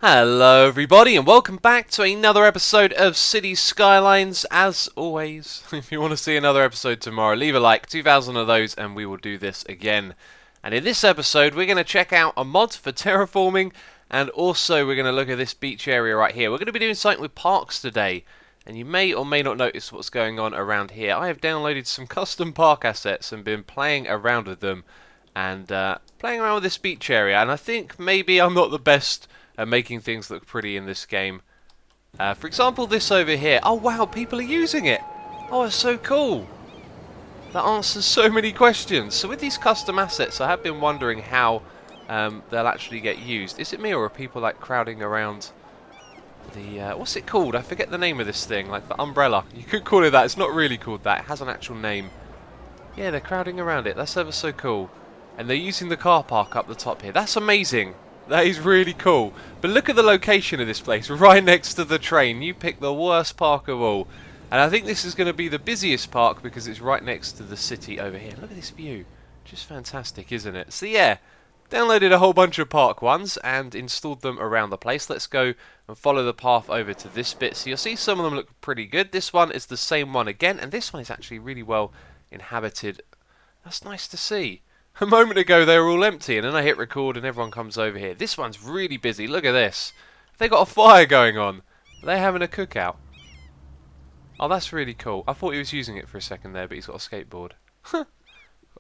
Hello everybody and welcome back to another episode of City Skylines. As always, if you want to see another episode tomorrow, leave a like, 2,000 of those and we will do this again. And in this episode we're going to check out a mod for terraforming, and also we're going to look at this beach area right here. We're going to be doing something with parks today, and you may or may not notice what's going on around here. I have downloaded some custom park assets and been playing around with them and playing around with this beach area, and I think maybe I'm not the best making things look pretty in this game. For example, this over here. Oh wow, people are using it. Oh, it's so cool. That answers so many questions. So with these custom assets, I have been wondering how they'll actually get used. Is it me, or are people like crowding around the what's it called? I forget the name of this thing, like the umbrella. You could call it that. It's not really called that. It has an actual name. Yeah, they're crowding around it. That's ever so cool. And they're using the car park up the top here. That's amazing. That is really cool. But look at the location of this place, right next to the train. You picked the worst park of all. And I think this is going to be the busiest park because it's right next to the city over here. Look at this view. Just fantastic, isn't it? So yeah, downloaded a whole bunch of park ones and installed them around the place. Let's go and follow the path over to this bit. So you'll see some of them look pretty good. This one is the same one again, and this one is actually really well inhabited. That's nice to see. A moment ago they were all empty, and then I hit record and everyone comes over here. This one's really busy. Look at this. They got a fire going on. They're having a cookout. Oh, that's really cool. I thought he was using it for a second there, but he's got a skateboard. Got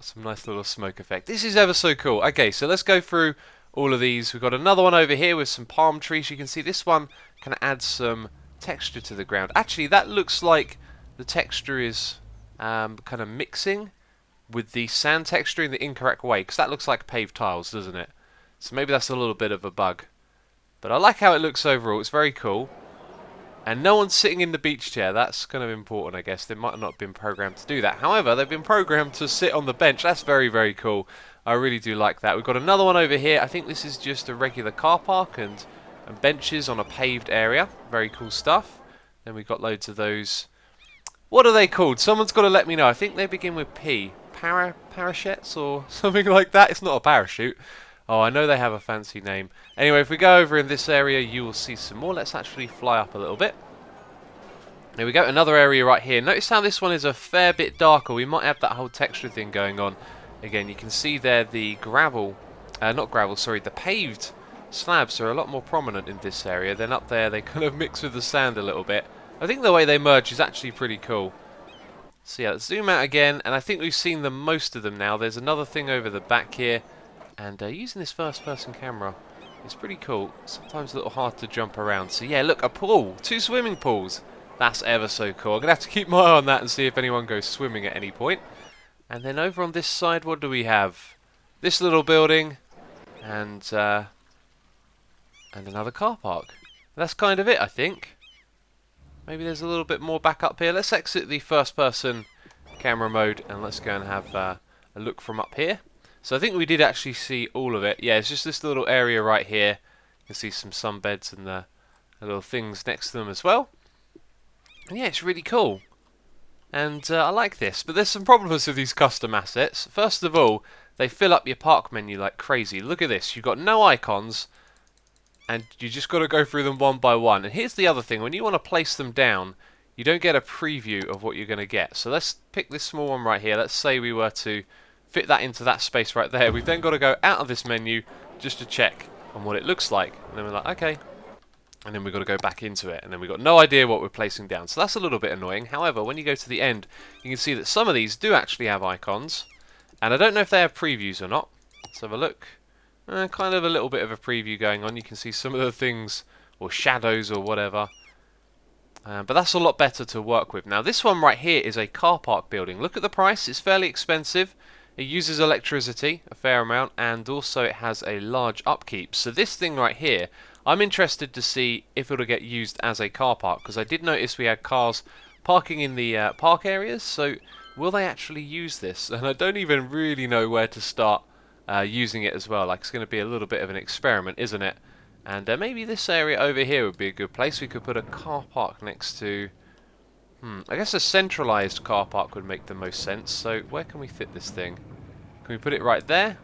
some nice little smoke effect. This is ever so cool. Okay, so let's go through all of these. We've got another one over here with some palm trees. You can see this one can add some texture to the ground. Actually, that looks like the texture is kind of mixing with the sand texture in the incorrect way, because that looks like paved tiles, doesn't it? So maybe that's a little bit of a bug. But I like how it looks overall. It's very cool. And no one's sitting in the beach chair. That's kind of important, I guess. They might not have been programmed to do that. However, they've been programmed to sit on the bench. That's very, very cool. I really do like that. We've got another one over here. I think this is just a regular car park and benches on a paved area. Very cool stuff. Then we've got loads of those. What are they called? Someone's got to let me know. I think they begin with P. Parachutes or something like that. It's not a parachute. Oh, I know they have a fancy name. Anyway, if we go over in this area, you will see some more. Let's actually fly up a little bit. There we go, another area right here. Notice how this one is a fair bit darker. We might have that whole texture thing going on. Again, you can see there the gravel, not gravel, sorry, the paved slabs are a lot more prominent in this area. Then up there, they kind of mix with the sand a little bit. I think the way they merge is actually pretty cool. So yeah, let's zoom out again, and I think we've seen most of them now. There's another thing over the back here, and using this first-person camera is pretty cool. Sometimes a little hard to jump around. So yeah, look, a pool, 2 swimming pools. That's ever so cool. I'm going to have to keep my eye on that and see if anyone goes swimming at any point. And then over on this side, what do we have? This little building, and another car park. That's kind of it, I think. Maybe there's a little bit more back up here. Let's exit the first-person camera mode and let's go and have a look from up here. So I think we did actually see all of it. Yeah, it's just this little area right here. You can see some sunbeds and the little things next to them as well. And yeah, it's really cool. And I like this. But there's some problems with these custom assets. First of all, they fill up your park menu like crazy. Look at this. You've got no icons, and you just got to go through them one by one. And here's the other thing. When you want to place them down, you don't get a preview of what you're going to get. So let's pick this small one right here. Let's say we were to fit that into that space right there. We've then got to go out of this menu just to check on what it looks like. And then we're like, okay. And then we've got to go back into it. And then we've got no idea what we're placing down. So that's a little bit annoying. However, when you go to the end, you can see that some of these do actually have icons. And I don't know if they have previews or not. Let's have a look. Kind of a little bit of a preview going on. You can see some of the things, or shadows or whatever. But that's a lot better to work with. Now this one right here is a car park building. Look at the price. It's fairly expensive. It uses electricity, a fair amount, and also it has a large upkeep. So this thing right here, I'm interested to see if it'll get used as a car park, because I did notice we had cars parking in the park areas. So will they actually use this? And I don't even really know where to start using it as well. Like, it's going to be a little bit of an experiment, isn't it? And maybe this area over here would be a good place. We could put a car park next to... I guess a centralised car park would make the most sense. So where can we fit this thing? Can we put it right there?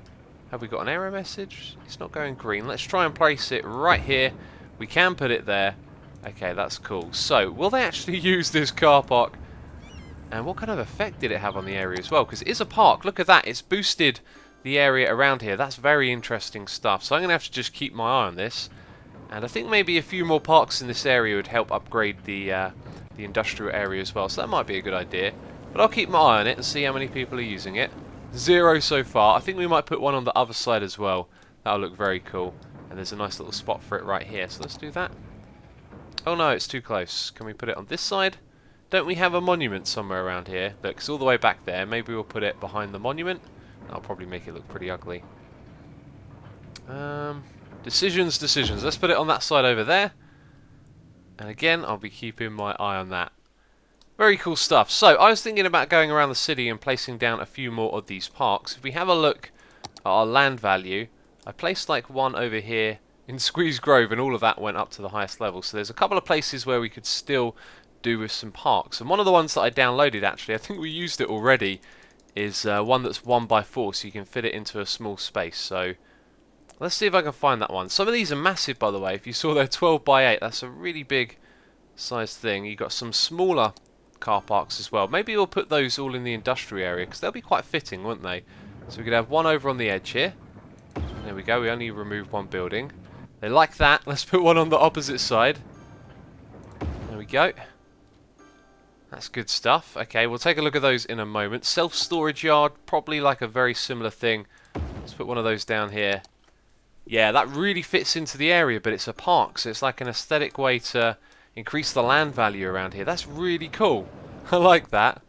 Have we got an error message? It's not going green. Let's try and place it right here We can put it there. Okay, that's cool. So, will they actually use this car park? And what kind of effect did it have on the area as well? Because it is a park. Look at that. It's boosted the area around here. That's very interesting stuff. So I'm going to have to just keep my eye on this. And I think maybe a few more parks in this area would help upgrade the industrial area as well. So that might be a good idea. But I'll keep my eye on it and see how many people are using it. 0 so far. I think we might put one on the other side as well. That'll look very cool. And there's a nice little spot for it right here. So let's do that. Oh no, it's too close. Can we put it on this side? Don't we have a monument somewhere around here? Look, it's all the way back there. Maybe we'll put it behind the monument. That'll probably make it look pretty ugly. Decisions. Let's put it on that side over there. And again, I'll be keeping my eye on that. Very cool stuff. So, I was thinking about going around the city and placing down a few more of these parks. If we have a look at our land value, I placed like one over here in Squeeze Grove, and all of that went up to the highest level. So there's a couple of places where we could still do with some parks. And one of the ones that I downloaded, actually, I think we used it already, is one that's 1x4, so you can fit it into a small space. So let's see if I can find that one. Some of these are massive, by the way. If you saw they're 12x8, that's a really big size thing. You've got some smaller car parks as well. Maybe we'll put those all in the industrial area, because they'll be quite fitting, won't they? So we could have one over on the edge here. There we go, we only removed one building. They like that. Let's put one on the opposite side. There we go. That's good stuff. Okay, we'll take a look at those in a moment. Self-storage yard, probably like a very similar thing. Let's put one of those down here. Yeah, that really fits into the area, but it's a park, so it's like an aesthetic way to increase the land value around here. That's really cool. I like that.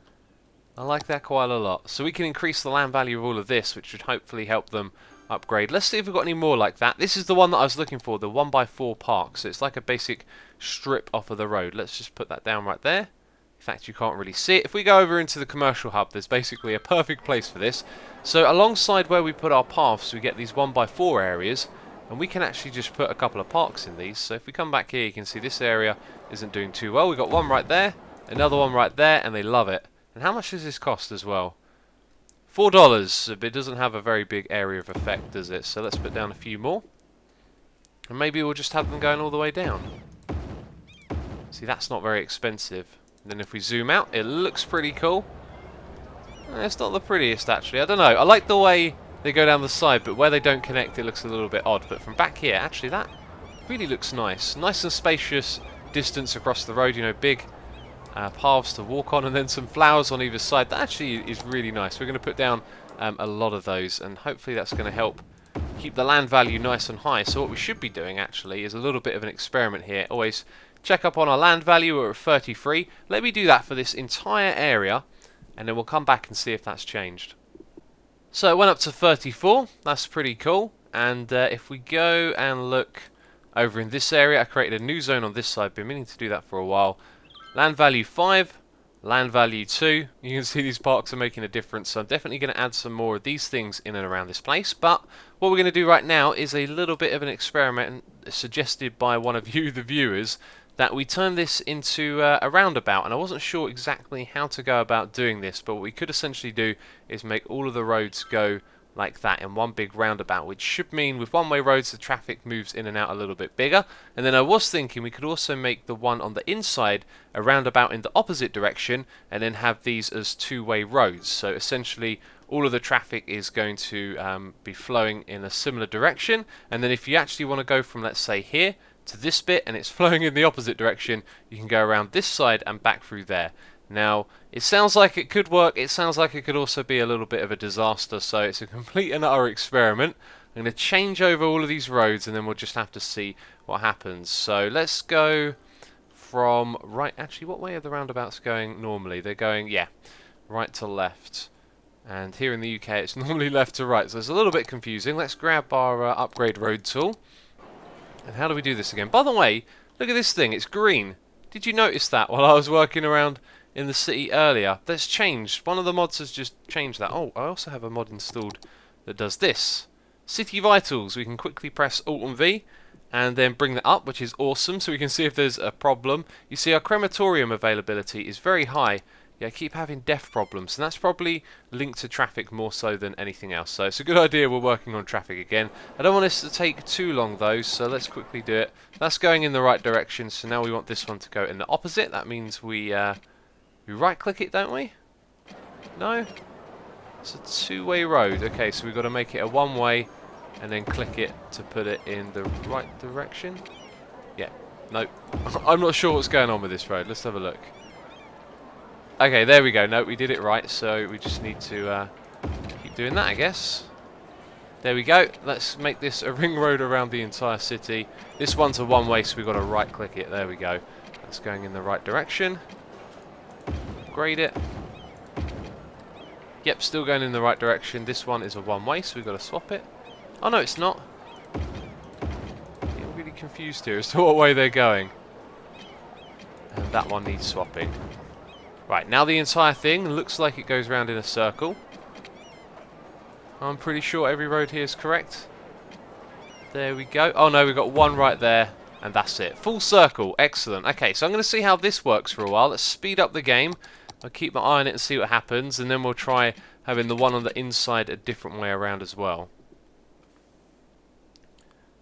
I like that quite a lot. So we can increase the land value of all of this, which should hopefully help them upgrade. Let's see if we've got any more like that. This is the one that I was looking for, the 1x4 park. So it's like a basic strip off of the road. Let's just put that down right there. In fact, you can't really see it. If we go over into the commercial hub, there's basically a perfect place for this. So alongside where we put our paths, we get these 1x4 areas, and we can actually just put a couple of parks in these. So if we come back here, you can see this area isn't doing too well. We've got one right there, another one right there, and they love it. And how much does this cost as well? $4, but it doesn't have a very big area of effect, does it? So let's put down a few more. And maybe we'll just have them going all the way down. See, that's not very expensive. And then if we zoom out, it looks pretty cool. It's not the prettiest, actually. I don't know. I like the way they go down the side, but where they don't connect, it looks a little bit odd. But from back here, actually, that really looks nice. Nice and spacious distance across the road, you know, big paths to walk on, and then some flowers on either side. That actually is really nice. We're going to put down a lot of those, and hopefully that's going to help keep the land value nice and high. So what we should be doing actually is a little bit of an experiment here. Always check up on our land value. We're at 33. Let me do that for this entire area, and then we'll come back and see if that's changed. So it went up to 34. That's pretty cool. And if we go and look over in this area, I created a new zone on this side. Been meaning to do that for a while. Land value 5, land value 2. You can see these parks are making a difference, so I'm definitely going to add some more of these things in and around this place. But what we're going to do right now is a little bit of an experiment suggested by one of you, the viewers, that we turn this into a roundabout. And I wasn't sure exactly how to go about doing this, but what we could essentially do is make all of the roads go like that in one big roundabout, which should mean with one-way roads the traffic moves in and out a little bit bigger. And then I was thinking we could also make the one on the inside a roundabout in the opposite direction, and then have these as two-way roads. So essentially all of the traffic is going to be flowing in a similar direction, and then if you actually want to go from, let's say, here to this bit and it's flowing in the opposite direction, you can go around this side and back through there. Now, it sounds like it could work. It sounds like it could also be a little bit of a disaster, so it's a complete and utter experiment. I'm going to change over all of these roads, and then we'll just have to see what happens. So let's go from right. Actually, what way are the roundabouts going normally? They're going, yeah, right to left. And here in the UK, it's normally left to right, so it's a little bit confusing. Let's grab our upgrade road tool. And how do we do this again? By the way, look at this thing. It's green. Did you notice that while I was working around in the city earlier? That's changed. One of the mods has just changed that. Oh, I also have a mod installed that does this. City Vitals. We can quickly press Alt and V and then bring that up, which is awesome, so we can see if there's a problem. You see our crematorium availability is very high Yeah, I keep having def problems, and that's probably linked to traffic more so than anything else. So it's a good idea we're working on traffic again. I don't want this to take too long though, so let's quickly do it. That's going in the right direction, so now we want this one to go in the opposite. That means we right-click it, don't we? No? It's a two-way road. Okay, so we've got to make it a one-way, and then click it to put it in the right direction. Yeah, nope. I'm not sure what's going on with this road. Let's have a look. Okay, there we go. No, we did it right, so we just need to keep doing that, I guess. There we go. Let's make this a ring road around the entire city. This one's a one-way, so we've got to right-click it. There we go. That's going in the right direction. Upgrade it. Yep, still going in the right direction. This one is a one-way, so we've got to swap it. Oh, no, it's not. I'm really confused here as to what way they're going. And that one needs swapping. Right, now the entire thing looks like it goes round in a circle. I'm pretty sure every road here is correct. There we go. Oh no, we've got one right there, and that's it. Full circle. Excellent. Okay, so I'm going to see how this works for a while. Let's speed up the game. I'll keep my eye on it and see what happens, and then we'll try having the one on the inside a different way around as well.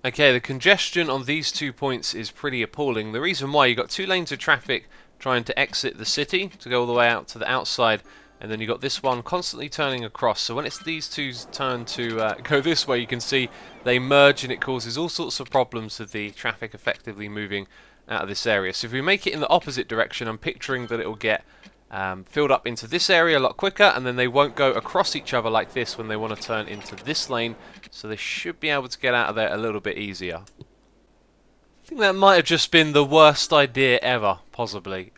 Okay, the congestion on these 2 points is pretty appalling. The reason why, you've got 2 lanes of traffic trying to exit the city to go all the way out to the outside, and then you've got this one constantly turning across. So when it's these two turn to go this way, you can see they merge, and it causes all sorts of problems with the traffic effectively moving out of this area. So if we make it in the opposite direction, I'm picturing that it will get filled up into this area a lot quicker, and then they won't go across each other like this when they want to turn into this lane, so they should be able to get out of there a little bit easier. I think that might have just been the worst idea ever, possibly.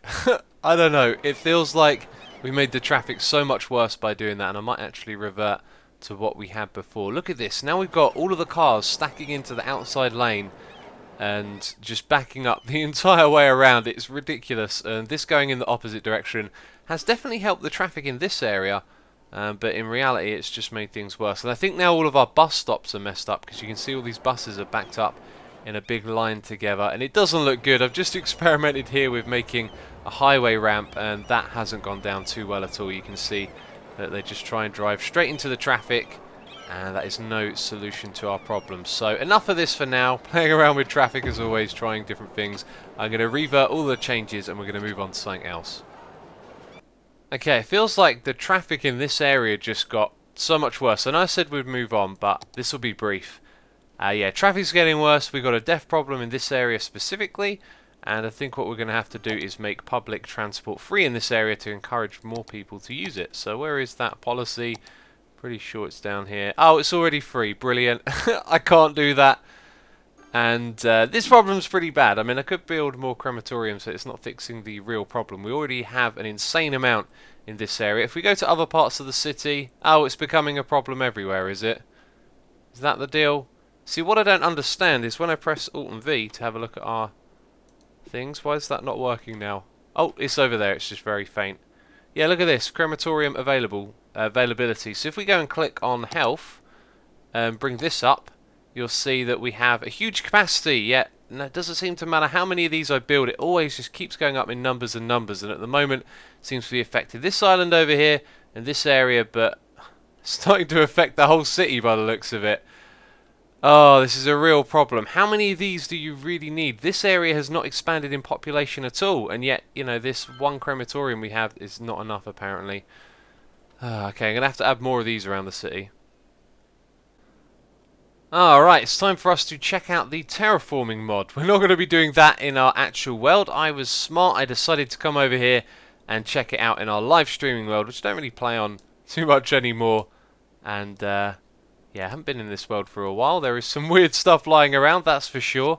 I don't know, it feels like we made the traffic so much worse by doing that, and I might actually revert to what we had before. Look at this, now we've got all of the cars stacking into the outside lane and just backing up the entire way around. It's ridiculous, and this going in the opposite direction has definitely helped the traffic in this area, but in reality it's just made things worse. And I think now all of our bus stops are messed up, because you can see all these buses are backed up in a big line together, and it doesn't look good. I've just experimented here with making a highway ramp, and that hasn't gone down too well at all. You can see that they just try and drive straight into the traffic, and that is no solution to our problems. So enough of this for now. Playing around with traffic as always, trying different things. I'm going to revert all the changes, and we're going to move on to something else. Okay, it feels like the traffic in this area just got so much worse. I know I said we'd move on, but this will be brief. Yeah, traffic's getting worse. We've got a def problem in this area specifically, and I think what we're going to have to do is make public transport free in this area to encourage more people to use it. So where is that policy? Pretty sure it's down here. Oh, it's already free. Brilliant. I can't do that. And this problem's pretty bad. I mean, I could build more crematoriums, so it's not fixing the real problem. We already have an insane amount in this area. If we go to other parts of the city... Oh, it's becoming a problem everywhere, is it? Is that the deal? See, what I don't understand is when I press Alt and V to have a look at our things, why is that not working now? Oh, it's over there. It's just very faint. Yeah, look at this. Crematorium availability. So if we go and click on health and bring this up, you'll see that we have a huge capacity. Yet it doesn't seem to matter how many of these I build, it always just keeps going up in numbers and numbers, and at the moment it seems to be affected this island over here and this area, but it's starting to affect the whole city by the looks of it. Oh, this is a real problem. How many of these do you really need? This area has not expanded in population at all, and yet, you know, this one crematorium we have is not enough apparently. Okay, I'm going to have to add more of these around the city. Alright, it's time for us to check out the terraforming mod. We're not going to be doing that in our actual world. I was smart, I decided to come over here and check it out in our live streaming world, which I don't really play on too much anymore. And, yeah, I haven't been in this world for a while. There is some weird stuff lying around, that's for sure.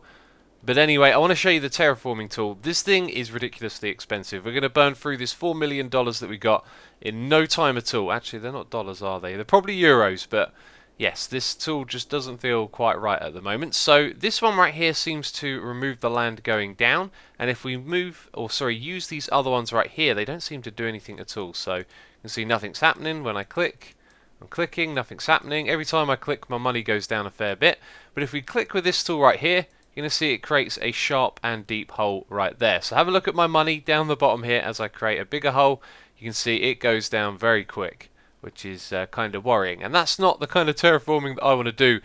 But anyway, I want to show you the terraforming tool. This thing is ridiculously expensive. We're going to burn through this $4 million that we got in no time at all. Actually, they're not dollars, are they? They're probably euros, but yes, this tool just doesn't feel quite right at the moment. So this one right here seems to remove the land going down. And if we use these other ones right here, they don't seem to do anything at all. So you can see nothing's happening when I click. I'm clicking, nothing's happening. Every time I click, my money goes down a fair bit. But if we click with this tool right here, you're going to see it creates a sharp and deep hole right there. So have a look at my money down the bottom here as I create a bigger hole. you can see it goes down very quick, which is kind of worrying. And that's not the kind of terraforming that I want to do,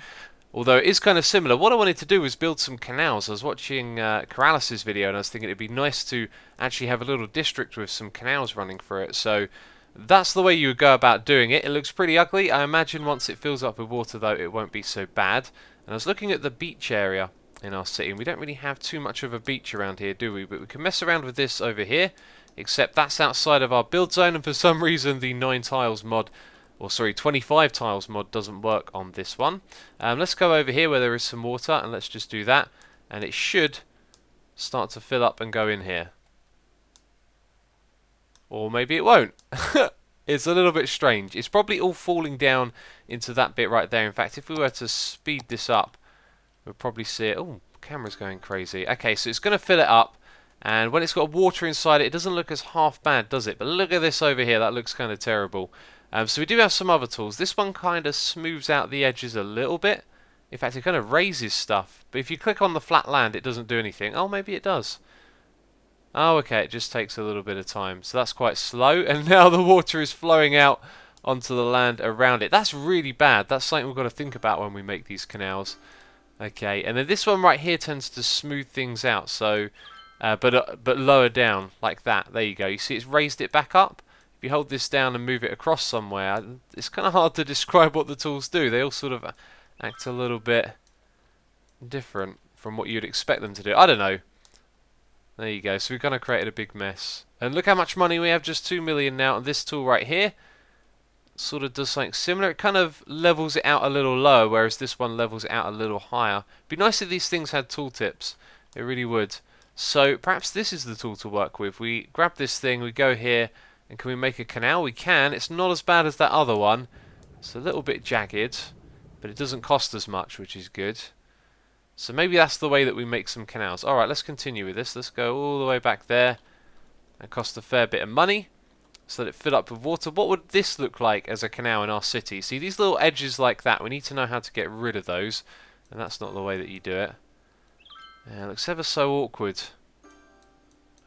although it is kind of similar. What I wanted to do was build some canals. I was watching Corrales' video and I was thinking it'd be nice to actually have a little district with some canals running through it. So that's the way you would go about doing it. It looks pretty ugly. I imagine once it fills up with water though, it won't be so bad. And I was looking at the beach area in our city, and we don't really have too much of a beach around here, do we? But we can mess around with this over here, except that's outside of our build zone, and for some reason the 9 tiles mod, or sorry, 25 tiles mod doesn't work on this one. Let's go over here where there is some water, and let's just do that, and it should start to fill up and go in here. Or maybe it won't. It's a little bit strange. It's probably all falling down into that bit right there. In fact, if we were to speed this up, we'll probably see it. Oh, camera's going crazy. Okay, so it's going to fill it up, and when it's got water inside it, it doesn't look as half bad, does it? But look at this over here. That looks kind of terrible. So we do have some other tools. This one kind of smooths out the edges a little bit. In fact, it kind of raises stuff. But if you click on the flat land, it doesn't do anything. Oh, maybe it does. Oh, okay, it just takes a little bit of time. So that's quite slow, and now the water is flowing out onto the land around it. That's really bad. That's something we've got to think about when we make these canals. Okay, and then this one right here tends to smooth things out, so but lower down, like that. There you go. You see it's raised it back up? If you hold this down and move it across somewhere, it's kind of hard to describe what the tools do. They all sort of act a little bit different from what you'd expect them to do. I don't know. There you go, so we've kind of created a big mess. And look how much money we have, just 2 million now. And this tool right here sort of does something similar. It kind of levels it out a little lower, whereas this one levels it out a little higher. It'd be nice if these things had tooltips. It really would. So perhaps this is the tool to work with. We grab this thing, we go here, and can we make a canal? We can. It's not as bad as that other one. It's a little bit jagged, but it doesn't cost as much, which is good. So maybe that's the way that we make some canals. Alright, let's continue with this. Let's go all the way back there. It cost a fair bit of money, so that it filled up with water. What would this look like as a canal in our city? See, these little edges like that, we need to know how to get rid of those. And that's not the way that you do it. It looks ever so awkward.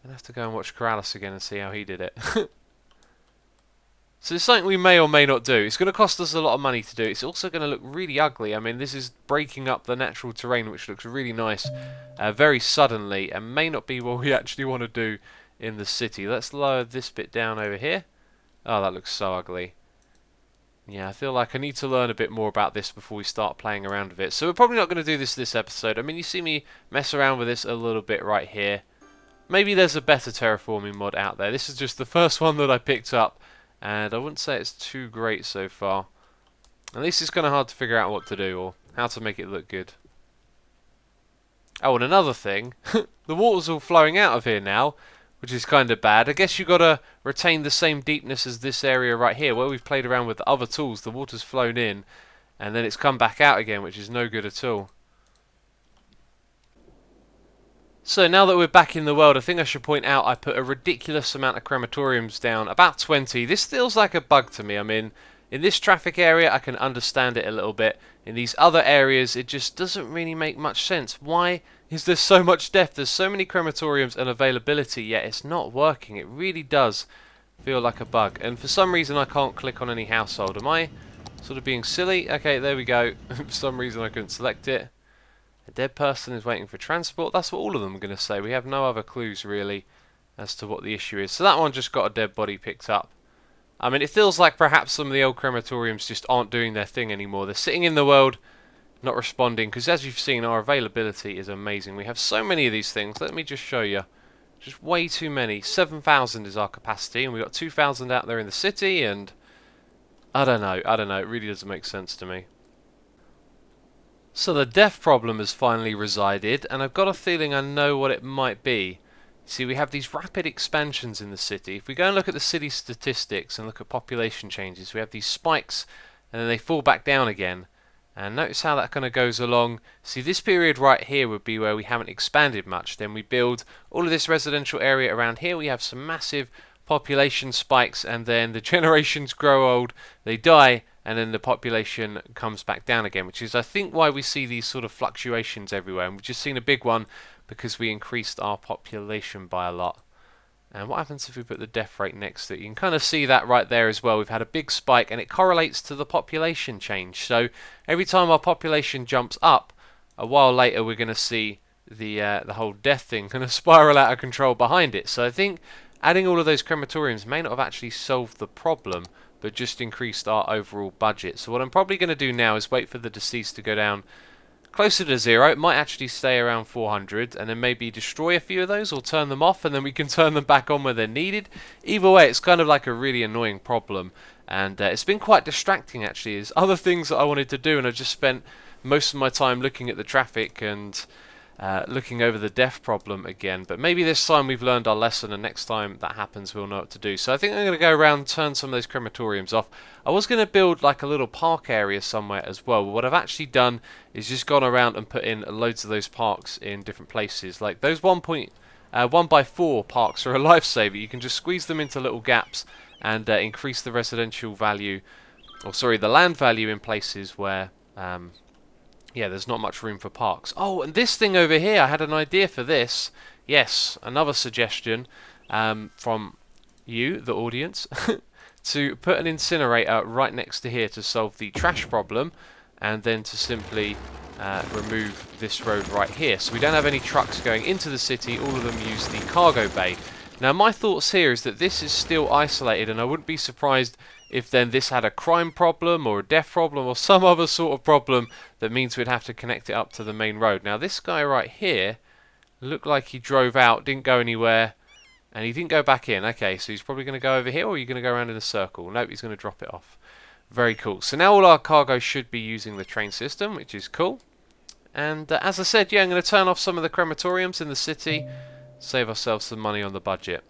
I'll have to go and watch Corrales again and see how he did it. So it's something we may or may not do. It's going to cost us a lot of money to do. It's also going to look really ugly. I mean, this is breaking up the natural terrain, which looks really nice very suddenly, and may not be what we actually want to do in the city. Let's lower this bit down over here. Oh, that looks so ugly. Yeah, I feel like I need to learn a bit more about this before we start playing around with it. So we're probably not going to do this episode. I mean, you see me mess around with this a little bit right here. Maybe there's a better terraforming mod out there. This is just the first one that I picked up, and I wouldn't say it's too great so far. At least it's kind of hard to figure out what to do or how to make it look good. Oh, and another thing, the water's all flowing out of here now, which is kind of bad. I guess you've got to retain the same deepness as this area right here. Where we've played around with the other tools, the water's flown in, and then it's come back out again, which is no good at all. So now that we're back in the world, I think I should point out I put a ridiculous amount of crematoriums down, about 20. This feels like a bug to me. I mean, in this traffic area I can understand it a little bit. In these other areas it just doesn't really make much sense. Why is there so much death? There's so many crematoriums and availability, yet it's not working. It really does feel like a bug. And for some reason I can't click on any household. Am I sort of being silly? Okay, there we go. For some reason I couldn't select it. A dead person is waiting for transport. That's what all of them are going to say. We have no other clues really as to what the issue is. So that one just got a dead body picked up. I mean, it feels like perhaps some of the old crematoriums just aren't doing their thing anymore. They're sitting in the world, not responding, because as you've seen, our availability is amazing. We have so many of these things. Let me just show you. Just way too many. 7,000 is our capacity, and we've got 2,000 out there in the city, and I don't know. It really doesn't make sense to me. So the death problem has finally resided, and I've got a feeling I know what it might be. See, we have these rapid expansions in the city. If we go and look at the city statistics and look at population changes, we have these spikes, and then they fall back down again. And notice how that kind of goes along. See, this period right here would be where we haven't expanded much. Then we build all of this residential area around here. We have some massive population spikes, and then the generations grow old, they die, and then the population comes back down again, which is, I think, why we see these sort of fluctuations everywhere. And we've just seen a big one because we increased our population by a lot. And what happens if we put the death rate next to it? You can kind of see that right there as well. We've had a big spike, and it correlates to the population change. So every time our population jumps up, a while later we're going to see the whole death thing kind of spiral out of control behind it. So I think adding all of those crematoriums may not have actually solved the problem, but just increased our overall budget. So what I'm probably going to do now is wait for the deceased to go down closer to 0. It might actually stay around 400, and then maybe destroy a few of those or turn them off, and then we can turn them back on where they're needed. Either way, it's kind of like a really annoying problem, and it's been quite distracting actually. There's other things that I wanted to do, and I just spent most of my time looking at the traffic and looking over the death problem again. But maybe this time we've learned our lesson, and next time that happens we'll know what to do. So I think I'm going to go around and turn some of those crematoriums off. I was going to build like a little park area somewhere as well, but what I've actually done is just gone around and put in loads of those parks in different places. Like those 1x4 parks are a lifesaver. You can just squeeze them into little gaps and increase the residential value, or sorry, the land value in places where yeah, there's not much room for parks. Oh, and this thing over here, I had an idea for this. Yes, another suggestion from you, the audience, to put an incinerator right next to here to solve the trash problem, and then to simply remove this road right here. So we don't have any trucks going into the city, all of them use the cargo bay. Now my thoughts here is that this is still isolated, and I wouldn't be surprised if then this had a crime problem or a death problem or some other sort of problem that means we'd have to connect it up to the main road. Now this guy right here looked like he drove out, didn't go anywhere, and he didn't go back in. Okay, so he's probably going to go over here, or are you going to go around in a circle? Nope, he's going to drop it off. Very cool. So now all our cargo should be using the train system, which is cool. And as I said, yeah, I'm going to turn off some of the crematoriums in the city, save ourselves some money on the budget.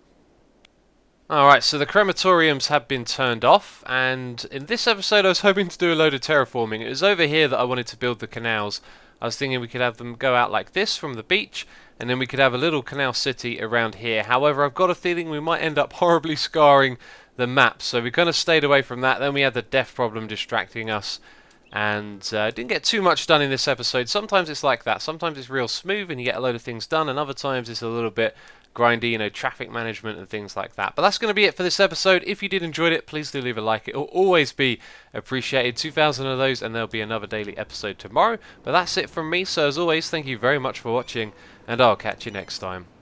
Alright, so the crematoriums have been turned off, and in this episode I was hoping to do a load of terraforming. It was over here that I wanted to build the canals. I was thinking we could have them go out like this from the beach, and then we could have a little canal city around here. However, I've got a feeling we might end up horribly scarring the map, so we kind of stayed away from that. Then we had the death problem distracting us, and didn't get too much done in this episode. Sometimes it's like that. Sometimes it's real smooth and you get a load of things done, and other times it's a little bit grindy, you know, traffic management and things like that. But that's going to be it for this episode. If you did enjoy it, please do leave a like. It will always be appreciated. 2,000 of those, and there'll be another daily episode tomorrow. But that's it from me. So as always, thank you very much for watching, and I'll catch you next time.